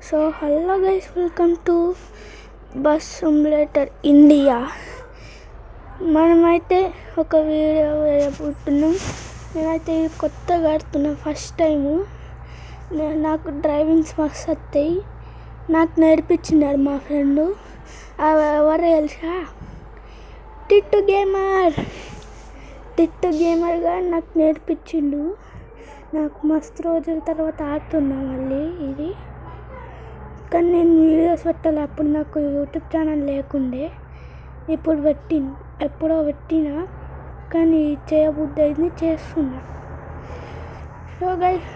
So hello guys, welcome to bus simulator India. మనమైతే ఒక video వేయబోతున్నాం. నేనైతే ఇది కొత్తగా ఆడుతున్నా, ఫస్ట్ టైము. నాకు డ్రైవింగ్స్ మస్తు వస్తాయి. నాకు నేర్పించినాడు మా ఫ్రెండు. ఎవరు తెలుసా? టిట్టు గేమర్గా నాకు నేర్పించిండు. నాకు మస్తు రోజుల తర్వాత ఆడుతున్నా మళ్ళీ ఇది. కానీ నేను వీడియోస్ పెట్టాలి. అప్పుడు నాకు యూట్యూబ్ ఛానల్ లేకుండే, ఇప్పుడు ఎప్పుడో పెట్టినా. కానీ చేయబుద్ధి అయింది, చేస్తున్నా. So guys,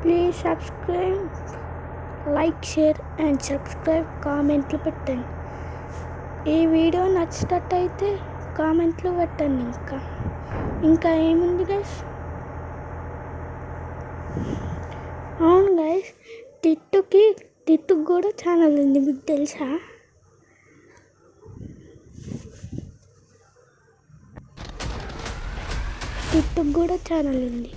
please subscribe, like, share and subscribe. కామెంట్లు పెట్టండి. ఈ వీడియో నచ్చినట్టయితే కామెంట్లు పెట్టండి. ఇంకా ఏముంది గైస్? అవును గైస్, టిట్టుకు కూడా ఛానల్ ఉంది, మీకు తెలుసా? టిట్టుకు కూడా ఛానల్ ఉంది.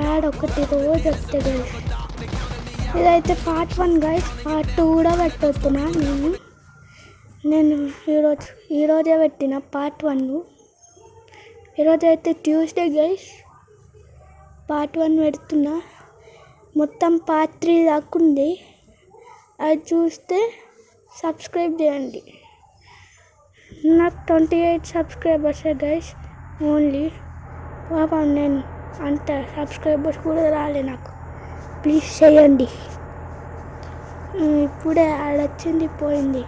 యాడ్ ఒకటి రోజు వస్తే గైస్. ఇదైతే పార్ట్ 1 గైస్. పార్ట్ 2 కూడా పెట్టొస్తున్నా నేను ఈరోజే పెట్టిన పార్ట్ 1. ఈరోజు అయితే ట్యూస్డే గైస్. పార్ట్ 1 పెడుతున్నా. మొత్తం పార్ట్ 3 దాకా ఉంది. అది చూస్తే సబ్స్క్రైబ్ చేయండి. నాకు 28 సబ్స్క్రైబర్స్ గైస్ ఓన్లీ. పాపం నేను అంత సబ్స్క్రైబర్స్ కూడా రాలే నాకు. ప్లీజ్ చేయండి. ఇప్పుడే ఆడొచ్చింది, పోయింది.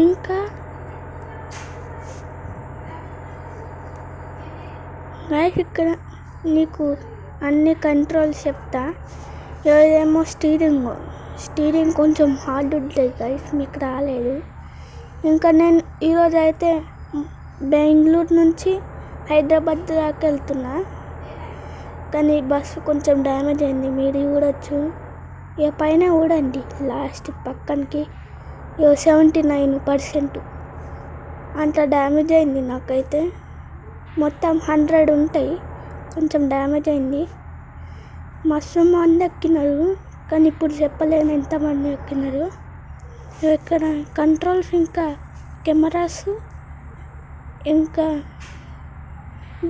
ఇంకా గైస్, ఇక్కడ నీకు అన్ని కంట్రోల్స్ చెప్తా. ఏదేమో స్టీరింగ్ కొంచెం హార్డ్ ఉంటుంది గైస్, మీకు రాలేదు. ఇంకా నేను ఈరోజు అయితే బెంగళూరు నుంచి హైదరాబాద్ దాకా వెళ్తున్నా. కానీ బస్సు కొంచెం డ్యామేజ్ అయింది, మీరు చూడొచ్చు. ఇక పైన చూడండి, లాస్ట్ పక్కనకి 79% అంత డ్యామేజ్ అయింది. నాకైతే మొత్తం 100 ఉంటాయి, కొంచెం డ్యామేజ్ అయింది. మస్తు మంది ఎక్కినారు, కానీ ఇప్పుడు చెప్పలేను ఎంతమంది ఎక్కినారు. ఇక్కడ కంట్రోల్స్, ఇంకా కెమెరాస్, ఇంకా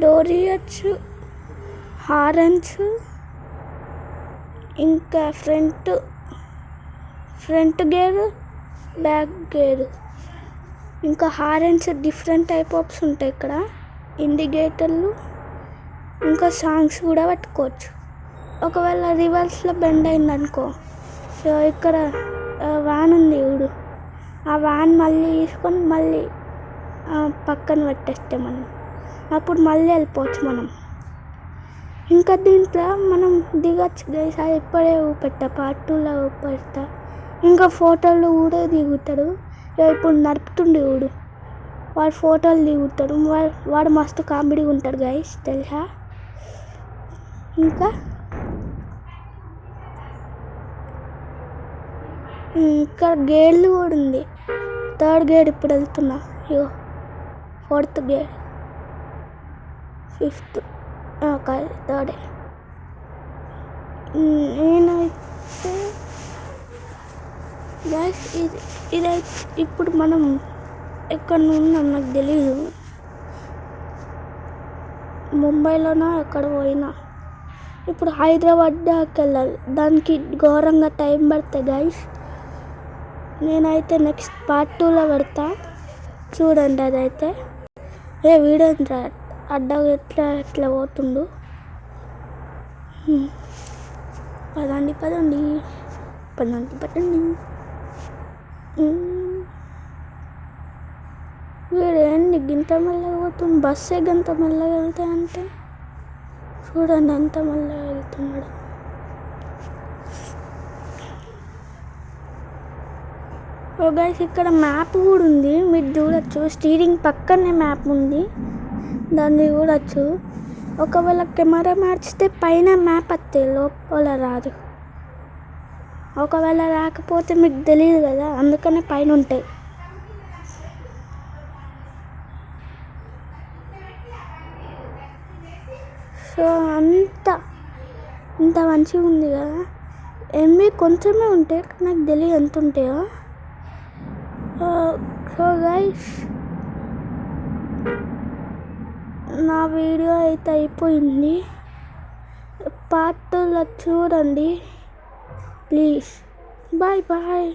డోరియర్స్, హారన్స్, ఇంకా ఫ్రంట్ గేర్, బ్యాక్ గేర్, ఇంకా హారన్స్ డిఫరెంట్ టైప్ ఆఫ్స్ ఉంటాయి ఇక్కడ. ఇండికేటర్లు, ఇంకా సాంగ్స్ కూడా పెట్టుకోవచ్చు. ఒకవేళ రివర్స్లో బెండ్ అయిందనుకో, ఇక్కడ వ్యాన్ ఉంది చూడు, ఆ వ్యాన్ మళ్ళీ తీసుకొని మళ్ళీ పక్కన పెట్టేస్తే అప్పుడు మళ్ళీ వెళ్ళిపోవచ్చు మనం. ఇంకా దీంట్లో మనం దిగచ్చు గైస్. అది ఇప్పుడే ఊపెట్టా, పార్ట్ 2లో ఊపెడతా. ఇంకా ఫోటోలు కూడా దిగుతాడు. ఇప్పుడు నడుపుతుండే చూడు, వాడు ఫోటోలు దిగుతాడు. వాడు మస్తు కామెడీగా ఉంటాడు గైస్, తెలుసా? ఇంకా ఇక్కడ గేర్లు కూడా ఉంది. 3rd గేర్ ఇప్పుడు వెళ్తున్నా. 4th gear, 5th, 3rd. నేనైతే గైస్ ఇదైతే ఇప్పుడు మనం ఎక్కడ ఉన్నాం నాకు తెలీదు. ముంబైలోనా ఎక్కడ పోయినా. ఇప్పుడు హైదరాబాద్ దాకా వెళ్ళాలి. దానికి ఘోరంగా టైం పడుతుంది గైస్. నేనైతే నెక్స్ట్ పార్ట్ 2లో పెడతా, చూడండి. అదైతే వీడియో అడ్డగా ఎట్లా పోతుండు. పదండి. వీడేంటి గింత మెల్లగా పోతుంది? బస్సే గంత మెల్లగా వెళ్తాయంటే చూడండి ఎంత మెల్లగా వెళ్తున్నాడు. ఓ గైస్, ఇక్కడ మ్యాప్ కూడా ఉంది, మీరు చూడొచ్చు. స్టీరింగ్ పక్కనే మ్యాప్ ఉంది, దాన్ని చూడొచ్చు. ఒకవేళ కెమెరా మార్చితే పైన మ్యాప్ వస్తాయి, లోపల రాదు. ఒకవేళ రాకపోతే మీకు తెలియదు కదా, అందుకనే పైన ఉంటాయి. సో ఇంత మంచిగా ఉంది కదా. ఎంబీ కొంచెమే ఉంటాయి, నాకు తెలియదు ఎంత ఉంటాయో. సో గైస్, నా వీడియో అయితే అయిపోయింది. పార్ట్ 2లో చూడండి ప్లీజ్. Bye bye.